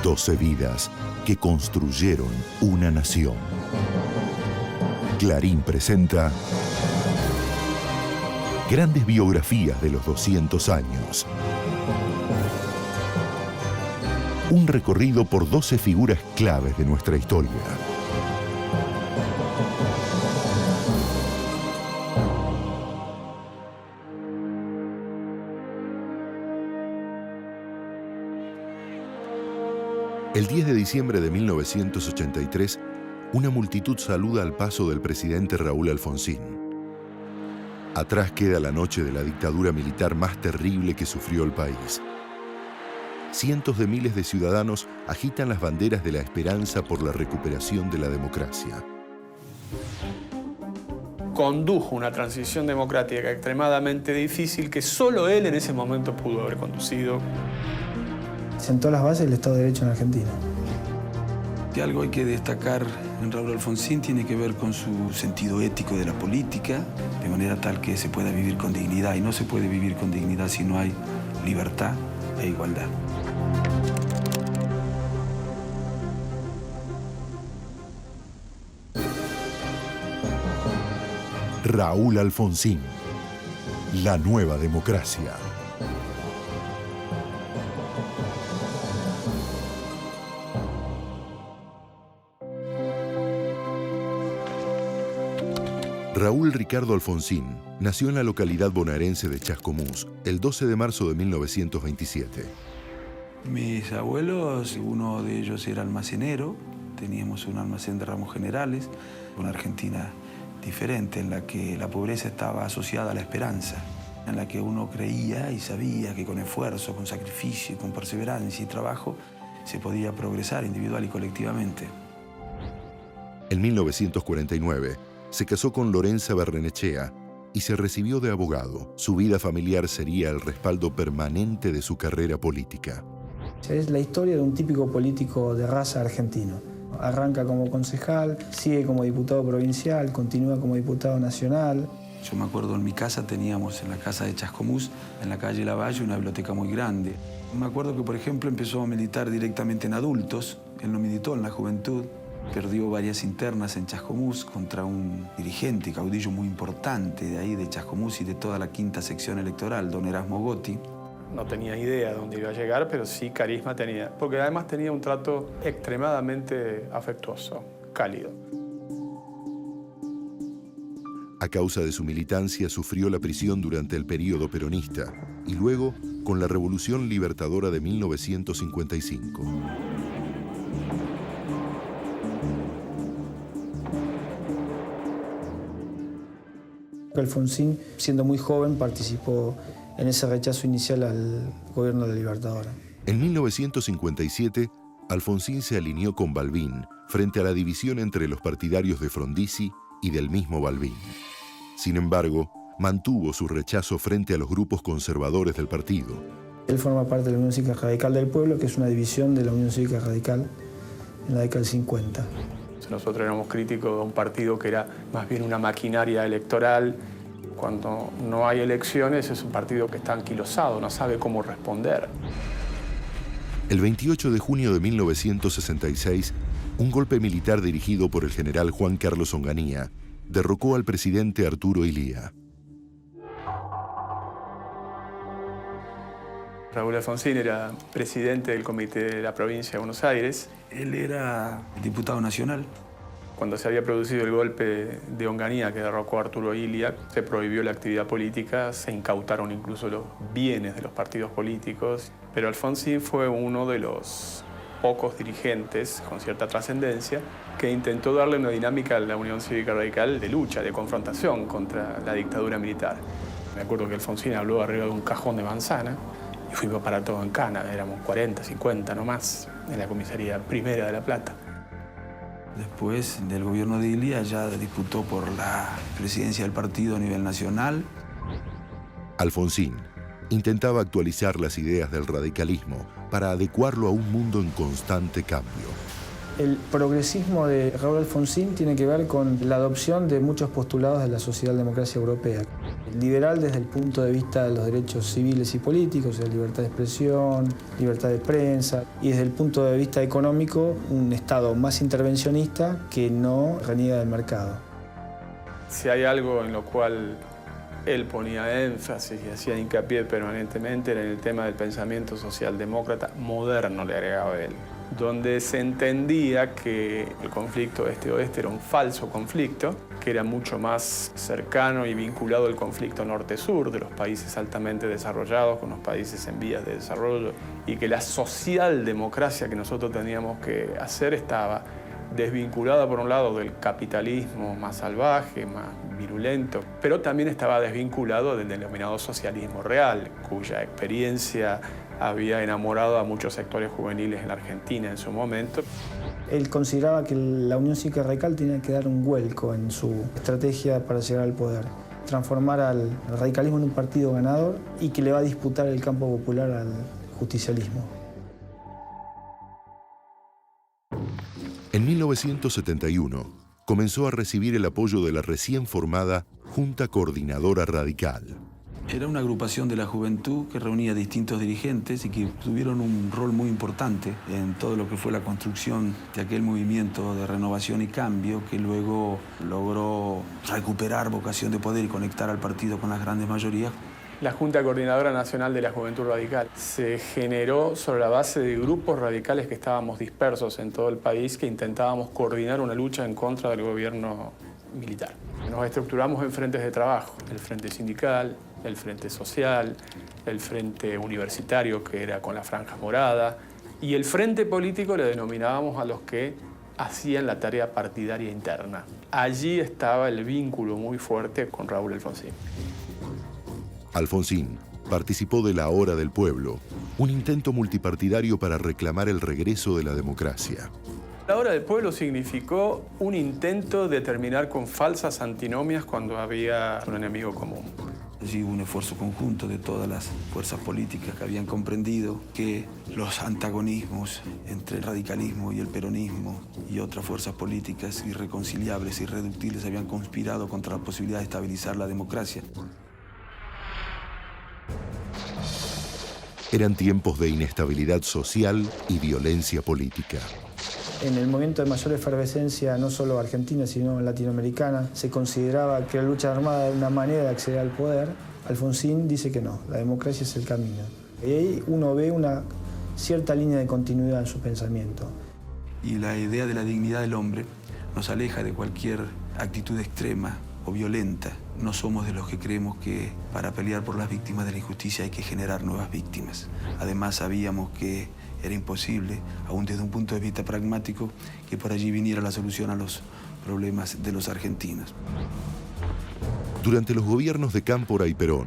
12 vidas que construyeron una nación. Clarín presenta grandes biografías de los 200 años. Un recorrido por 12 figuras claves de nuestra historia. El 10 de diciembre de 1983, una multitud saluda al paso del presidente Raúl Alfonsín. Atrás queda la noche de la dictadura militar más terrible que sufrió el país. Cientos de miles de ciudadanos agitan las banderas de la esperanza por la recuperación de la democracia. Condujo una transición democrática extremadamente difícil que solo él en ese momento pudo haber conducido. Sentó las bases del Estado de Derecho en Argentina. Si algo hay que destacar en Raúl Alfonsín tiene que ver con su sentido ético de la política, de manera tal que se pueda vivir con dignidad. Y no se puede vivir con dignidad si no hay libertad e igualdad. Raúl Alfonsín, la nueva democracia. Raúl Ricardo Alfonsín nació en la localidad bonaerense de Chascomús el 12 de marzo de 1927. Mis abuelos, uno de ellos era almacenero, teníamos un almacén de ramos generales, una Argentina diferente en la que la pobreza estaba asociada a la esperanza, en la que uno creía y sabía que con esfuerzo, con sacrificio, con perseverancia y trabajo se podía progresar individual y colectivamente. En 1949, se casó con Lorenza Barrenechea y se recibió de abogado. Su vida familiar sería el respaldo permanente de su carrera política. Es la historia de un típico político de raza argentino. Arranca como concejal, sigue como diputado provincial, continúa como diputado nacional. Yo me acuerdo en mi casa teníamos en la casa de Chascomús, en la calle Lavalle, una biblioteca muy grande. Me acuerdo que, por ejemplo, empezó a militar directamente en adultos. Él no militó en la juventud. Perdió varias internas en Chascomús contra un dirigente y caudillo muy importante de ahí, de Chascomús y de toda la quinta sección electoral, don Erasmo Gotti. No tenía idea de dónde iba a llegar, pero sí carisma tenía. Porque además tenía un trato extremadamente afectuoso, cálido. A causa de su militancia sufrió la prisión durante el período peronista y luego con la Revolución Libertadora de 1955. Alfonsín, siendo muy joven, participó en ese rechazo inicial al gobierno de la Libertadora. En 1957, Alfonsín se alineó con Balbín frente a la división entre los partidarios de Frondizi y del mismo Balbín. Sin embargo, mantuvo su rechazo frente a los grupos conservadores del partido. Él forma parte de la Unión Cívica Radical del Pueblo, que es una división de la Unión Cívica Radical en la década del 50. Nosotros éramos críticos de un partido que era más bien una maquinaria electoral. Cuando no hay elecciones es un partido que está anquilosado, no sabe cómo responder. El 28 de junio de 1966, un golpe militar dirigido por el general Juan Carlos Onganía derrocó al presidente Arturo Illia. Raúl Alfonsín era presidente del Comité de la Provincia de Buenos Aires. Él era diputado nacional. Cuando se había producido el golpe de Onganía que derrocó a Arturo Illia, se prohibió la actividad política, se incautaron incluso los bienes de los partidos políticos. Pero Alfonsín fue uno de los pocos dirigentes con cierta trascendencia que intentó darle una dinámica a la Unión Cívica Radical de lucha, de confrontación contra la dictadura militar. Me acuerdo que Alfonsín habló arriba de un cajón de manzana y fuimos para todo en cana. Éramos 40, 50 no más en la comisaría primera de La Plata. Después del gobierno de Illia ya disputó por la presidencia del partido a nivel nacional. Alfonsín intentaba actualizar las ideas del radicalismo para adecuarlo a un mundo en constante cambio. El progresismo de Raúl Alfonsín tiene que ver con la adopción de muchos postulados de la socialdemocracia europea. Liberal desde el punto de vista de los derechos civiles y políticos, o sea, libertad de expresión, libertad de prensa, y desde el punto de vista económico, un Estado más intervencionista que no reniega del mercado. Si hay algo en lo cual él ponía énfasis y hacía hincapié permanentemente era en el tema del pensamiento socialdemócrata moderno, le agregaba él, donde se entendía que el conflicto este-oeste era un falso conflicto, que era mucho más cercano y vinculado al conflicto norte-sur de los países altamente desarrollados con los países en vías de desarrollo, y que la socialdemocracia que nosotros teníamos que hacer estaba desvinculada por un lado del capitalismo más salvaje, más virulento, pero también estaba desvinculado del denominado socialismo real, cuya experiencia había enamorado a muchos sectores juveniles en la Argentina en su momento. Él consideraba que la Unión Cívica Radical tenía que dar un vuelco en su estrategia para llegar al poder, transformar al radicalismo en un partido ganador y que le va a disputar el campo popular al justicialismo. En 1971 comenzó a recibir el apoyo de la recién formada Junta Coordinadora Radical. Era una agrupación de la juventud que reunía distintos dirigentes y que tuvieron un rol muy importante en todo lo que fue la construcción de aquel movimiento de renovación y cambio que luego logró recuperar vocación de poder y conectar al partido con las grandes mayorías. La Junta Coordinadora Nacional de la Juventud Radical se generó sobre la base de grupos radicales que estábamos dispersos en todo el país, que intentábamos coordinar una lucha en contra del gobierno militar. Nos estructuramos en frentes de trabajo, el frente sindical, el frente social, el frente universitario, que era con la franja morada, y el frente político le denominábamos a los que hacían la tarea partidaria interna. Allí estaba el vínculo muy fuerte con Raúl Alfonsín. Alfonsín participó de la Hora del Pueblo, un intento multipartidario para reclamar el regreso de la democracia. La Hora del Pueblo significó un intento de terminar con falsas antinomias cuando había un enemigo común. Allí hubo un esfuerzo conjunto de todas las fuerzas políticas que habían comprendido que los antagonismos entre el radicalismo y el peronismo y otras fuerzas políticas irreconciliables, irreductibles, habían conspirado contra la posibilidad de estabilizar la democracia. Eran tiempos de inestabilidad social y violencia política. En el momento de mayor efervescencia, no solo argentina, sino latinoamericana, se consideraba que la lucha armada era una manera de acceder al poder. Alfonsín dice que no, la democracia es el camino. Y ahí uno ve una cierta línea de continuidad en su pensamiento. Y la idea de la dignidad del hombre nos aleja de cualquier actitud extrema o violenta. No somos de los que creemos que para pelear por las víctimas de la injusticia hay que generar nuevas víctimas. Además sabíamos que era imposible, aún desde un punto de vista pragmático, que por allí viniera la solución a los problemas de los argentinos. Durante los gobiernos de Cámpora y Perón,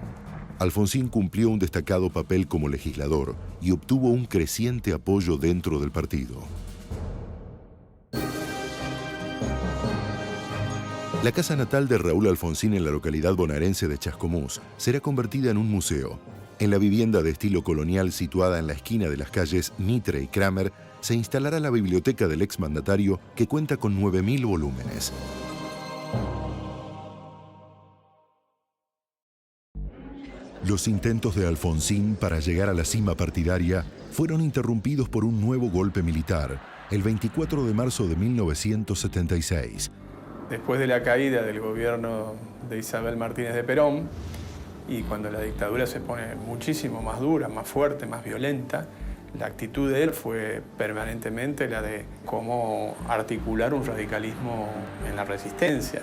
Alfonsín cumplió un destacado papel como legislador y obtuvo un creciente apoyo dentro del partido. La casa natal de Raúl Alfonsín en la localidad bonaerense de Chascomús será convertida en un museo. En la vivienda de estilo colonial situada en la esquina de las calles Mitre y Kramer se instalará la biblioteca del exmandatario, que cuenta con 9.000 volúmenes. Los intentos de Alfonsín para llegar a la cima partidaria fueron interrumpidos por un nuevo golpe militar, el 24 de marzo de 1976. Después de la caída del gobierno de Isabel Martínez de Perón, y cuando la dictadura se pone muchísimo más dura, más fuerte, más violenta, la actitud de él fue permanentemente la de cómo articular un radicalismo en la resistencia,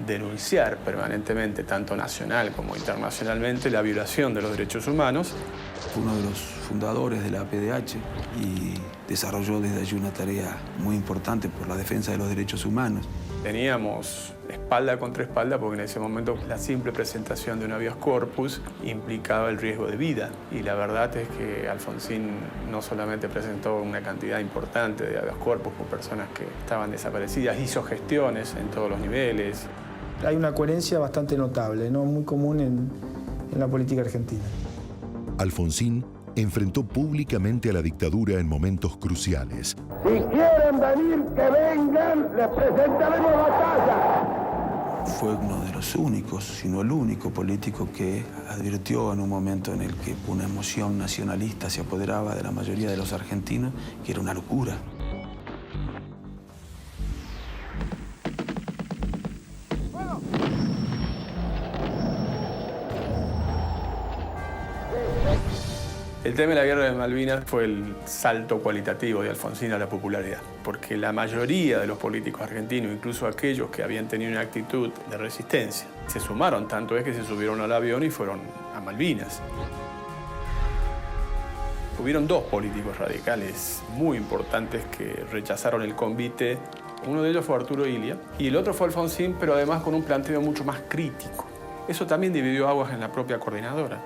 denunciar permanentemente, tanto nacional como internacionalmente, la violación de los derechos humanos. Fue uno de los fundadores de la PDH y desarrolló desde allí una tarea muy importante por la defensa de los derechos humanos. Teníamos espalda contra espalda porque en ese momento la simple presentación de un habeas corpus implicaba el riesgo de vida. Y la verdad es que Alfonsín no solamente presentó una cantidad importante de habeas corpus por personas que estaban desaparecidas, hizo gestiones en todos los niveles. Hay una coherencia bastante notable, ¿no? Muy común en la política argentina. Alfonsín enfrentó públicamente a la dictadura en momentos cruciales. Si quieren venir, que vengan, les presentaremos batalla. Fue uno de los únicos, si no el único político que advirtió en un momento en el que una emoción nacionalista se apoderaba de la mayoría de los argentinos, que era una locura. El tema de la guerra de Malvinas fue el salto cualitativo de Alfonsín a la popularidad, porque la mayoría de los políticos argentinos, incluso aquellos que habían tenido una actitud de resistencia, se sumaron, tanto es que se subieron al avión y fueron a Malvinas. Hubieron dos políticos radicales muy importantes que rechazaron el convite. Uno de ellos fue Arturo Illia y el otro fue Alfonsín, pero además con un planteo mucho más crítico. Eso también dividió aguas en la propia coordinadora.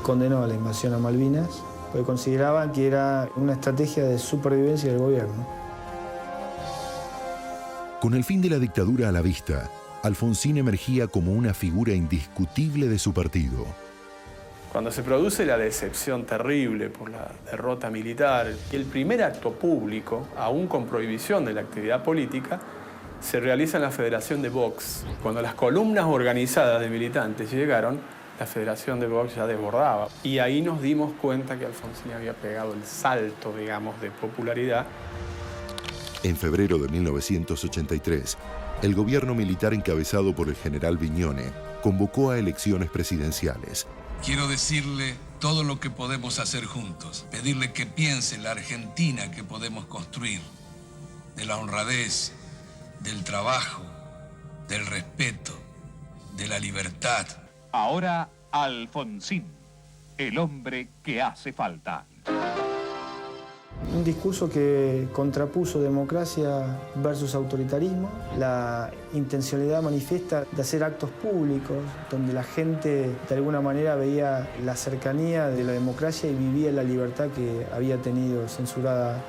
Condenó a la invasión a Malvinas porque consideraban que era una estrategia de supervivencia del gobierno. Con el fin de la dictadura a la vista, Alfonsín emergía como una figura indiscutible de su partido. Cuando se produce la decepción terrible por la derrota militar, el primer acto público, aún con prohibición de la actividad política, se realiza en la Federación de Box. Cuando las columnas organizadas de militantes llegaron, la Federación de Box ya desbordaba. Y ahí nos dimos cuenta que Alfonsín había pegado el salto, digamos, de popularidad. En febrero de 1983, el gobierno militar encabezado por el general Viñone convocó a elecciones presidenciales. Quiero decirle todo lo que podemos hacer juntos, pedirle que piense en la Argentina que podemos construir, de la honradez, del trabajo, del respeto, de la libertad. Ahora Alfonsín, el hombre que hace falta. Un discurso que contrapuso democracia versus autoritarismo, la intencionalidad manifiesta de hacer actos públicos, donde la gente de alguna manera veía la cercanía de la democracia y vivía la libertad que había tenido censurada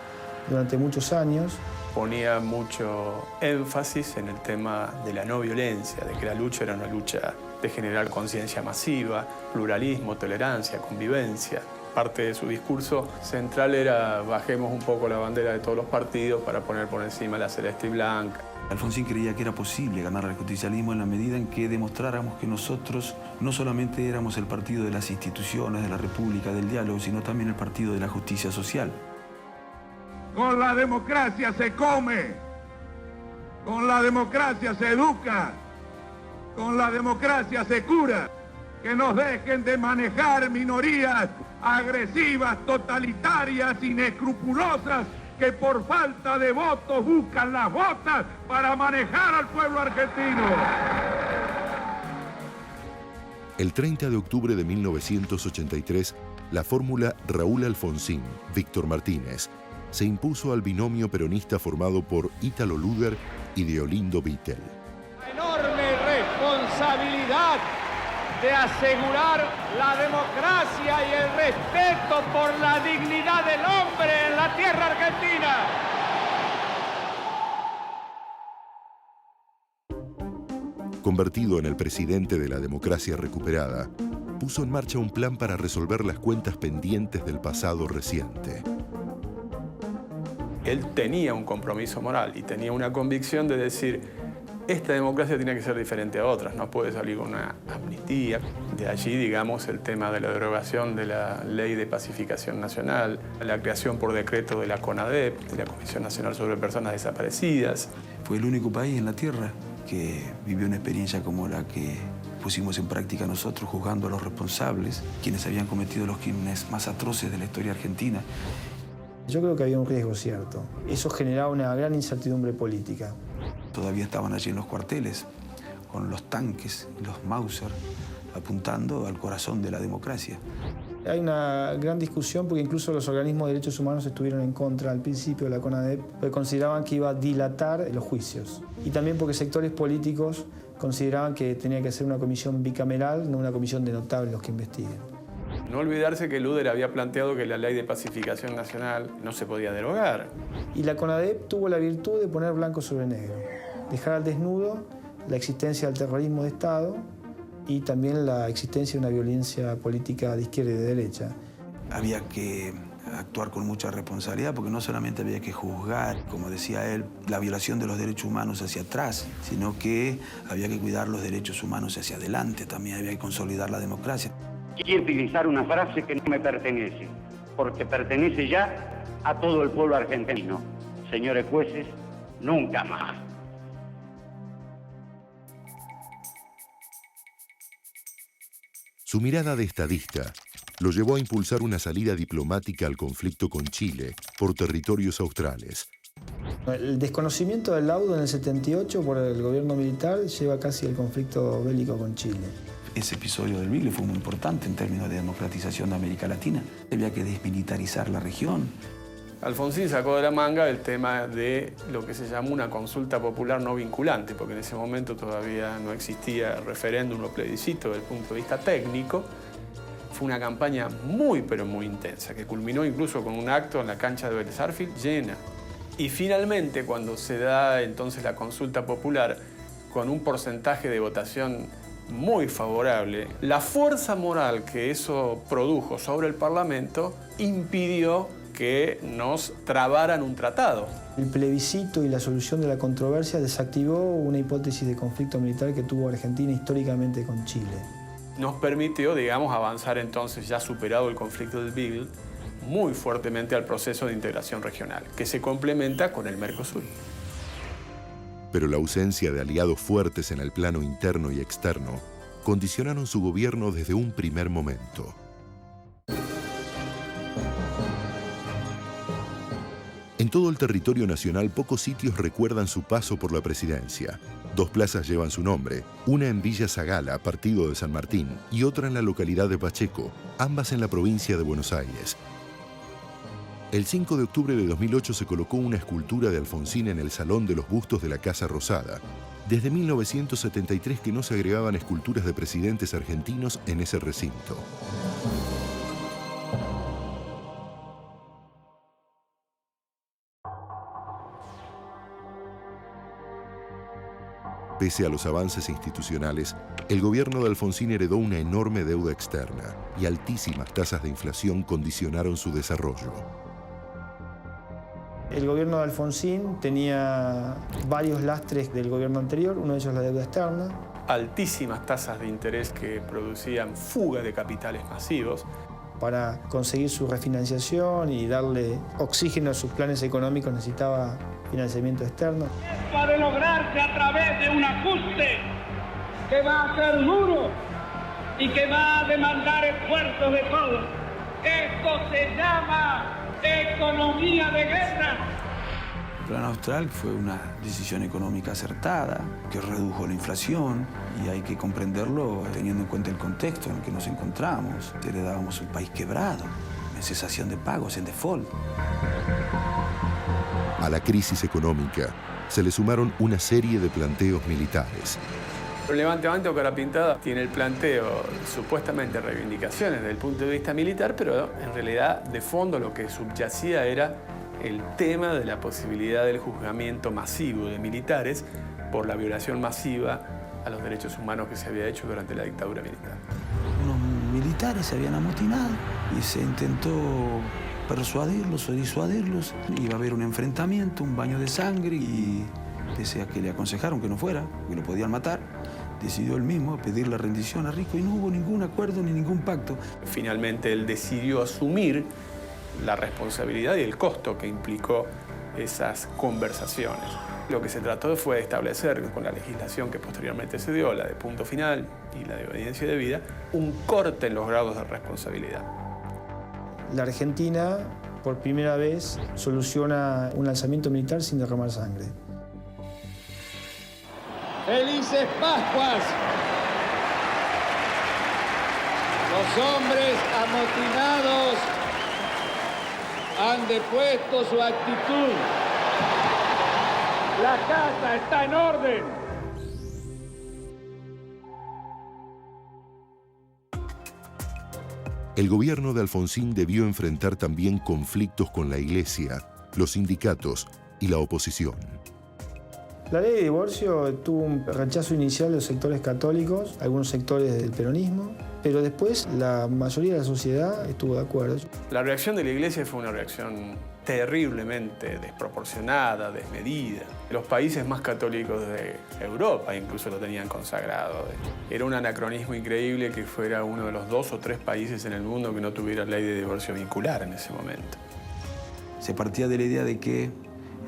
durante muchos años. Ponía mucho énfasis en el tema de la no violencia, de que la lucha era una lucha de generar conciencia masiva, pluralismo, tolerancia, convivencia. Parte de su discurso central era bajemos un poco la bandera de todos los partidos para poner por encima la celeste y blanca. Alfonsín creía que era posible ganar al justicialismo en la medida en que demostráramos que nosotros no solamente éramos el partido de las instituciones, de la República, del diálogo, sino también el partido de la justicia social. Con la democracia se come, con la democracia se educa, con la democracia se cura. Que nos dejen de manejar minorías agresivas, totalitarias, inescrupulosas, que por falta de votos buscan las botas para manejar al pueblo argentino. El 30 de octubre de 1983, la fórmula Raúl Alfonsín-Víctor Martínez se impuso al binomio peronista formado por Ítalo Luder y Deolindo Vittel. La enorme responsabilidad de asegurar la democracia y el respeto por la dignidad del hombre en la tierra argentina. Convertido en el presidente de la democracia recuperada, puso en marcha un plan para resolver las cuentas pendientes del pasado reciente. Él tenía un compromiso moral y tenía una convicción de decir esta democracia tiene que ser diferente a otras, no puede salir con una amnistía. De allí, digamos, el tema de la derogación de la Ley de Pacificación Nacional, la creación por decreto de la CONADEP, de la Comisión Nacional sobre Personas Desaparecidas. Fue el único país en la Tierra que vivió una experiencia como la que pusimos en práctica nosotros, juzgando a los responsables, quienes habían cometido los crímenes más atroces de la historia argentina. Yo creo que había un riesgo cierto. Eso generaba una gran incertidumbre política. Todavía estaban allí en los cuarteles, con los tanques y los Mauser, apuntando al corazón de la democracia. Hay una gran discusión porque incluso los organismos de derechos humanos estuvieron en contra al principio de la CONADEP, porque consideraban que iba a dilatar los juicios. Y también porque sectores políticos consideraban que tenía que ser una comisión bicameral, no una comisión de notables los que investiguen. No olvidarse que Luder había planteado que la Ley de Pacificación Nacional no se podía derogar. Y la CONADEP tuvo la virtud de poner blanco sobre negro, dejar al desnudo la existencia del terrorismo de Estado y también la existencia de una violencia política de izquierda y de derecha. Había que actuar con mucha responsabilidad, porque no solamente había que juzgar, como decía él, la violación de los derechos humanos hacia atrás, sino que había que cuidar los derechos humanos hacia adelante, también había que consolidar la democracia. Quiero utilizar una frase que no me pertenece, porque pertenece ya a todo el pueblo argentino. Señores jueces, nunca más. Su mirada de estadista lo llevó a impulsar una salida diplomática al conflicto con Chile por territorios australes. El desconocimiento del laudo en el 78 por el gobierno militar lleva casi al conflicto bélico con Chile. Ese episodio del Beagle fue muy importante en términos de democratización de América Latina. Había que desmilitarizar la región. Alfonsín sacó de la manga el tema de lo que se llamó una consulta popular no vinculante, porque en ese momento todavía no existía referéndum o plebiscito desde el punto de vista técnico. Fue una campaña muy, pero muy intensa, que culminó incluso con un acto en la cancha de Vélez Sarsfield llena. Y finalmente, cuando se da entonces la consulta popular, con un porcentaje de votación muy favorable, la fuerza moral que eso produjo sobre el Parlamento impidió que nos trabaran un tratado. El plebiscito y la solución de la controversia desactivó una hipótesis de conflicto militar que tuvo Argentina históricamente con Chile. Nos permitió, digamos, avanzar entonces, ya superado el conflicto del Beagle, muy fuertemente al proceso de integración regional, que se complementa con el Mercosur. Pero la ausencia de aliados fuertes en el plano interno y externo condicionaron su gobierno desde un primer momento. En todo el territorio nacional, pocos sitios recuerdan su paso por la presidencia. 2 plazas llevan su nombre, una en Villa Zagala, partido de San Martín, y otra en la localidad de Pacheco, ambas en la provincia de Buenos Aires. El 5 de octubre de 2008 se colocó una escultura de Alfonsín en el Salón de los Bustos de la Casa Rosada. Desde 1973 que no se agregaban esculturas de presidentes argentinos en ese recinto. Pese a los avances institucionales, el gobierno de Alfonsín heredó una enorme deuda externa y altísimas tasas de inflación condicionaron su desarrollo. El gobierno de Alfonsín tenía varios lastres del gobierno anterior, uno de ellos la deuda externa. Altísimas tasas de interés que producían fuga de capitales masivos. Para conseguir su refinanciación y darle oxígeno a sus planes económicos necesitaba financiamiento externo. Esto ha de lograrse a través de un ajuste que va a ser duro y que va a demandar esfuerzos de todos. Esto se llama economía de guerra. El Plan Austral fue una decisión económica acertada, que redujo la inflación, y hay que comprenderlo teniendo en cuenta el contexto en el que nos encontramos. Heredábamos un país quebrado, en cesación de pagos, en default. A la crisis económica se le sumaron una serie de planteos militares. El levantamiento de cara pintada tiene el planteo, supuestamente reivindicaciones desde el punto de vista militar, pero en realidad de fondo lo que subyacía era el tema de la posibilidad del juzgamiento masivo de militares por la violación masiva a los derechos humanos que se había hecho durante la dictadura militar. Unos militares se habían amotinado y se intentó persuadirlos o disuadirlos. Iba a haber un enfrentamiento, un baño de sangre, y pese a que le aconsejaron que no fuera, que lo podían matar, decidió él mismo pedir la rendición a Rico y no hubo ningún acuerdo ni ningún pacto. Finalmente él decidió asumir la responsabilidad y el costo que implicó esas conversaciones. Lo que se trató fue de establecer, con la legislación que posteriormente se dio, la de punto final y la de obediencia debida, un corte en los grados de responsabilidad. La Argentina, por primera vez, soluciona un lanzamiento militar sin derramar sangre. ¡Felices Pascuas! Los hombres amotinados han depuesto su actitud. La casa está en orden. El gobierno de Alfonsín debió enfrentar también conflictos con la Iglesia, los sindicatos y la oposición. La ley de divorcio tuvo un rechazo inicial de los sectores católicos, algunos sectores del peronismo, pero después la mayoría de la sociedad estuvo de acuerdo. La reacción de la Iglesia fue una reacción terriblemente desproporcionada, desmedida. Los países más católicos de Europa incluso lo tenían consagrado. Era un anacronismo increíble que fuera uno de los 2 o 3 países en el mundo que no tuviera ley de divorcio vincular en ese momento. Se partía de la idea de que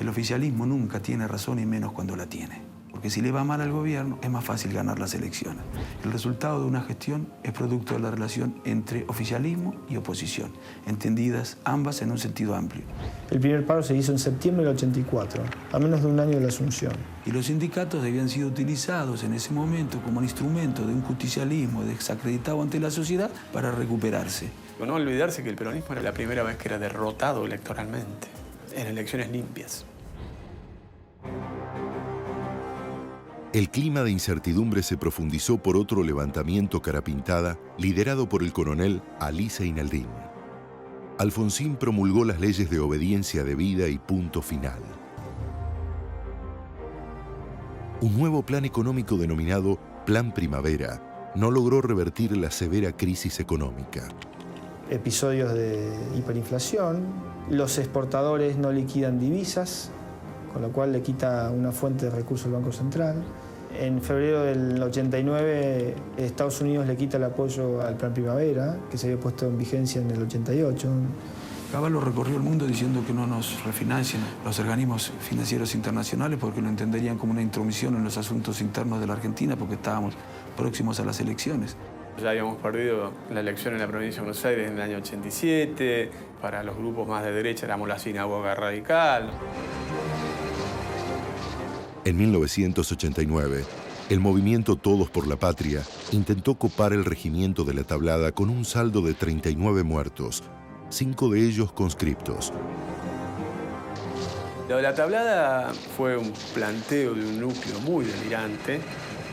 el oficialismo nunca tiene razón y menos cuando la tiene. Porque si le va mal al gobierno, es más fácil ganar las elecciones. El resultado de una gestión es producto de la relación entre oficialismo y oposición, entendidas ambas en un sentido amplio. El primer paro se hizo en septiembre del 84, a menos de un año de la Asunción. Y los sindicatos habían sido utilizados en ese momento como un instrumento de un justicialismo desacreditado ante la sociedad para recuperarse. No olvidarse que el peronismo era la primera vez que era derrotado electoralmente, en elecciones limpias. El clima de incertidumbre se profundizó por otro levantamiento carapintada liderado por el coronel Ali Seineldin. Alfonsín promulgó las leyes de obediencia debida y punto final. Un nuevo plan económico denominado Plan Primavera no logró revertir la severa crisis económica. Episodios de hiperinflación, los exportadores no liquidan divisas, con lo cual le quita una fuente de recursos al Banco Central. En febrero del 89, Estados Unidos le quita el apoyo al Plan Primavera, que se había puesto en vigencia en el 88. Caballo recorrió el mundo diciendo que no nos refinancien los organismos financieros internacionales porque lo entenderían como una intromisión en los asuntos internos de la Argentina porque estábamos próximos a las elecciones. Ya habíamos perdido la elección en la provincia de Buenos Aires en el año 87. Para los grupos más de derecha éramos la sinagoga radical. En 1989, el movimiento Todos por la Patria intentó copar el regimiento de la Tablada con un saldo de 39 muertos, 5 de ellos conscriptos. Lo de la Tablada fue un planteo de un núcleo muy delirante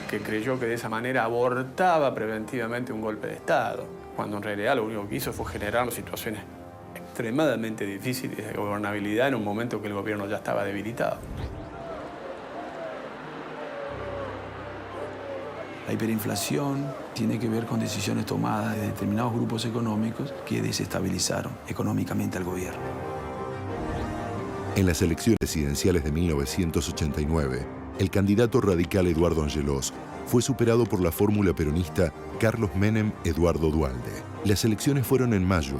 que creyó que de esa manera abortaba preventivamente un golpe de Estado, cuando en realidad lo único que hizo fue generar situaciones extremadamente difíciles de gobernabilidad en un momento que el gobierno ya estaba debilitado. La hiperinflación tiene que ver con decisiones tomadas de determinados grupos económicos que desestabilizaron económicamente al gobierno. En las elecciones presidenciales de 1989, el candidato radical Eduardo Angelós fue superado por la fórmula peronista Carlos Menem Eduardo Duhalde. Las elecciones fueron en mayo,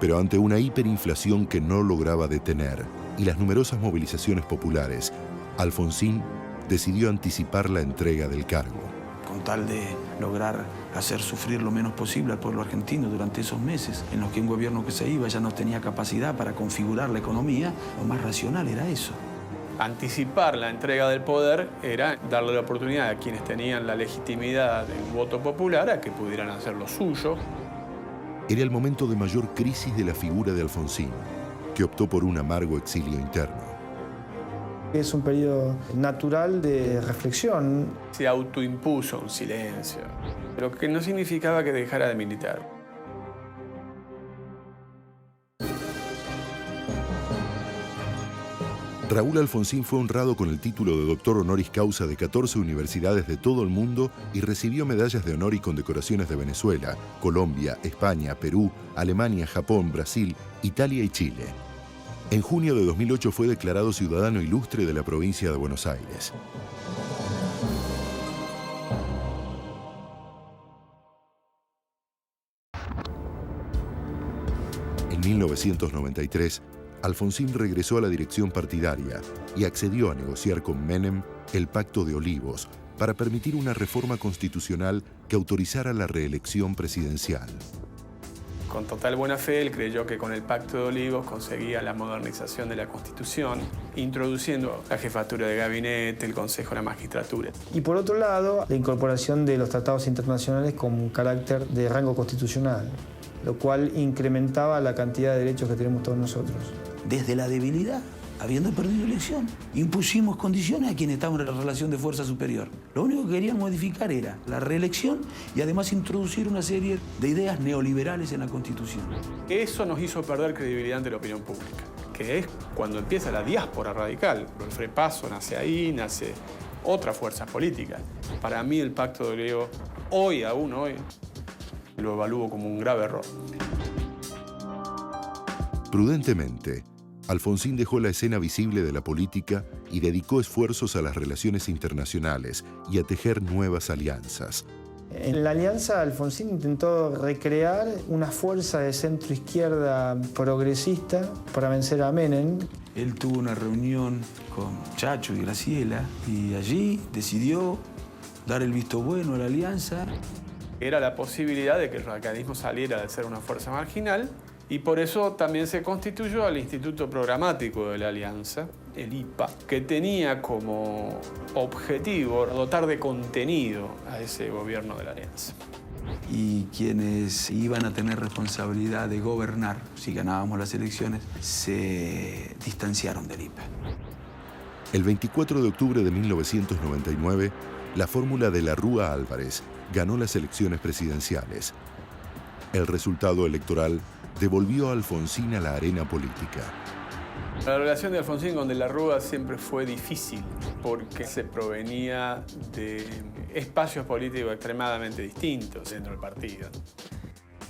pero ante una hiperinflación que no lograba detener y las numerosas movilizaciones populares, Alfonsín decidió anticipar la entrega del cargo. Con tal de lograr hacer sufrir lo menos posible al pueblo argentino durante esos meses en los que un gobierno que se iba ya no tenía capacidad para configurar la economía, lo más racional era eso. Anticipar la entrega del poder era darle la oportunidad a quienes tenían la legitimidad del voto popular a que pudieran hacer lo suyo. Era el momento de mayor crisis de la figura de Alfonsín, que optó por un amargo exilio interno. Es un periodo natural de reflexión. Se autoimpuso un silencio, pero que no significaba que dejara de militar. Raúl Alfonsín fue honrado con el título de doctor honoris causa de 14 universidades de todo el mundo y recibió medallas de honor y condecoraciones de Venezuela, Colombia, España, Perú, Alemania, Japón, Brasil, Italia y Chile. En junio de 2008 fue declarado ciudadano ilustre de la provincia de Buenos Aires. En 1993, Alfonsín regresó a la dirección partidaria y accedió a negociar con Menem el Pacto de Olivos para permitir una reforma constitucional que autorizara la reelección presidencial. Con total buena fe, él creyó que con el Pacto de Olivos conseguía la modernización de la Constitución, introduciendo la jefatura de gabinete, el Consejo de la Magistratura. Y por otro lado, la incorporación de los tratados internacionales con carácter de rango constitucional, lo cual incrementaba la cantidad de derechos que tenemos todos nosotros. Desde la debilidad, habiendo perdido elección, impusimos condiciones a quienes estaban en la relación de fuerza superior. Lo único que querían modificar era la reelección y además introducir una serie de ideas neoliberales en la Constitución. Eso nos hizo perder credibilidad ante la opinión pública, que es cuando empieza la diáspora radical. El frepaso nace ahí, nace otra fuerza política. Para mí el Pacto de Olivos, aún hoy, Lo evalúo como un grave error. Prudentemente, Alfonsín dejó la escena visible de la política y dedicó esfuerzos a las relaciones internacionales y a tejer nuevas alianzas. En la alianza, Alfonsín intentó recrear una fuerza de centro-izquierda progresista para vencer a Menem. Él tuvo una reunión con Chacho y Graciela y allí decidió dar el visto bueno a la alianza. Era la posibilidad de que el radicalismo saliera de ser una fuerza marginal y por eso también se constituyó el Instituto Programático de la Alianza, el IPA, que tenía como objetivo dotar de contenido a ese gobierno de la Alianza. Y quienes iban a tener responsabilidad de gobernar, si ganábamos las elecciones, se distanciaron del IPA. El 24 de octubre de 1999, la fórmula de la Rúa Álvarez ganó las elecciones presidenciales. El resultado electoral devolvió a Alfonsín a la arena política. La relación de Alfonsín con De la Rúa siempre fue difícil porque se provenía de espacios políticos extremadamente distintos dentro del partido.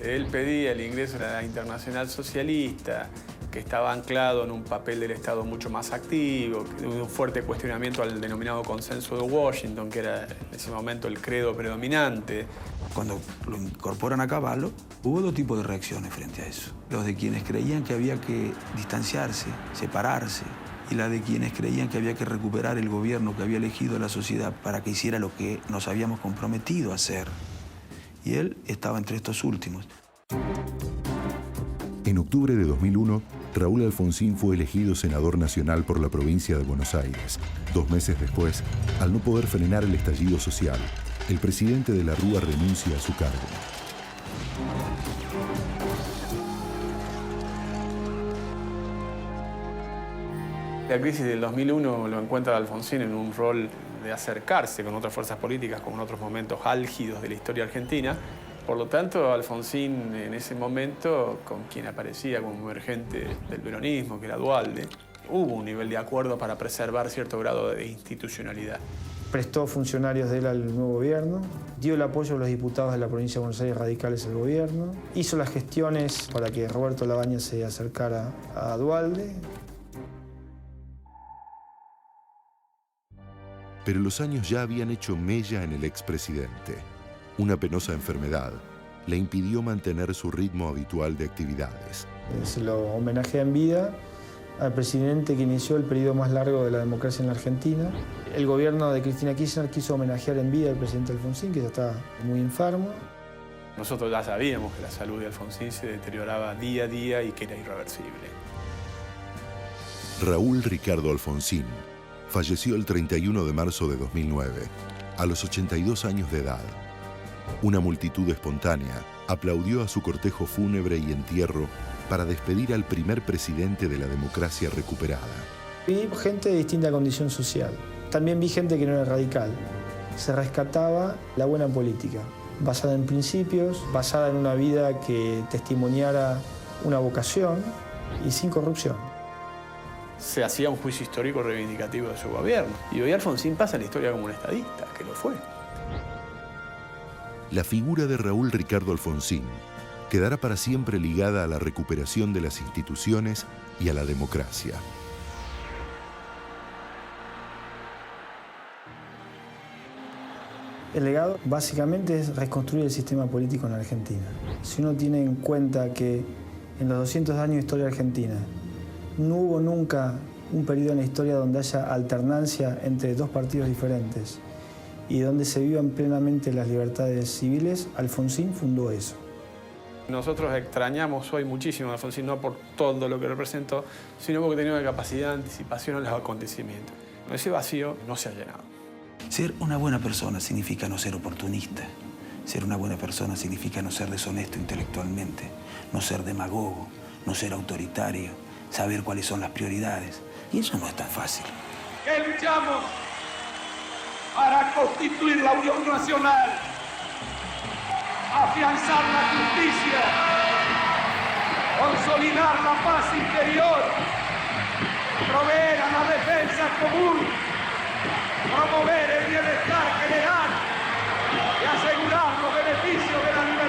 Él pedía el ingreso a la Internacional Socialista, que estaba anclado en un papel del Estado mucho más activo, un fuerte cuestionamiento al denominado consenso de Washington, que era en ese momento el credo predominante. Cuando lo incorporan a Cavallo, hubo dos tipos de reacciones frente a eso. Los de quienes creían que había que distanciarse, separarse, y la de quienes creían que había que recuperar el gobierno que había elegido la sociedad para que hiciera lo que nos habíamos comprometido a hacer. Y él estaba entre estos últimos. En octubre de 2001, Raúl Alfonsín fue elegido senador nacional por la provincia de Buenos Aires. 2 meses después, al no poder frenar el estallido social, el presidente de la Rúa renuncia a su cargo. La crisis del 2001 lo encuentra a Alfonsín en un rol de acercarse con otras fuerzas políticas, con otros momentos álgidos de la historia argentina. Por lo tanto, Alfonsín en ese momento, con quien aparecía como emergente del peronismo, que era Duhalde, hubo un nivel de acuerdo para preservar cierto grado de institucionalidad. Prestó funcionarios de él al nuevo gobierno, dio el apoyo a los diputados de la provincia de Buenos Aires radicales al gobierno, hizo las gestiones para que Roberto Labaña se acercara a Duhalde. Pero los años ya habían hecho mella en el expresidente. Una penosa enfermedad le impidió mantener su ritmo habitual de actividades. Se lo homenajea en vida al presidente que inició el periodo más largo de la democracia en la Argentina. El gobierno de Cristina Kirchner quiso homenajear en vida al presidente Alfonsín, que ya está muy enfermo. Nosotros ya sabíamos que la salud de Alfonsín se deterioraba día a día y que era irreversible. Raúl Ricardo Alfonsín falleció el 31 de marzo de 2009, a los 82 años de edad. Una multitud espontánea aplaudió a su cortejo fúnebre y entierro para despedir al primer presidente de la democracia recuperada. Vi gente de distinta condición social. También vi gente que no era radical. Se rescataba la buena política, basada en principios, basada en una vida que testimoniara una vocación y sin corrupción. Se hacía un juicio histórico reivindicativo de su gobierno. Y hoy Alfonsín pasa a la historia como un estadista, que lo fue. La figura de Raúl Ricardo Alfonsín quedará para siempre ligada a la recuperación de las instituciones y a la democracia. El legado básicamente es reconstruir el sistema político en Argentina. Si uno tiene en cuenta que en los 200 años de historia argentina no hubo nunca un periodo en la historia donde haya alternancia entre dos partidos diferentes y donde se vivan plenamente las libertades civiles, Alfonsín fundó eso. Nosotros extrañamos hoy muchísimo a Alfonsín, no por todo lo que representó, sino porque tenía una capacidad de anticipación a los acontecimientos. Ese vacío no se ha llenado. Ser una buena persona significa no ser oportunista. Ser una buena persona significa no ser deshonesto intelectualmente, no ser demagogo, no ser autoritario, saber cuáles son las prioridades. Y eso no es tan fácil. Que luchamos para constituir la unión nacional, afianzar la justicia, consolidar la paz interior, proveer a la defensa común, promover el bienestar general y asegurar los beneficios de la libertad.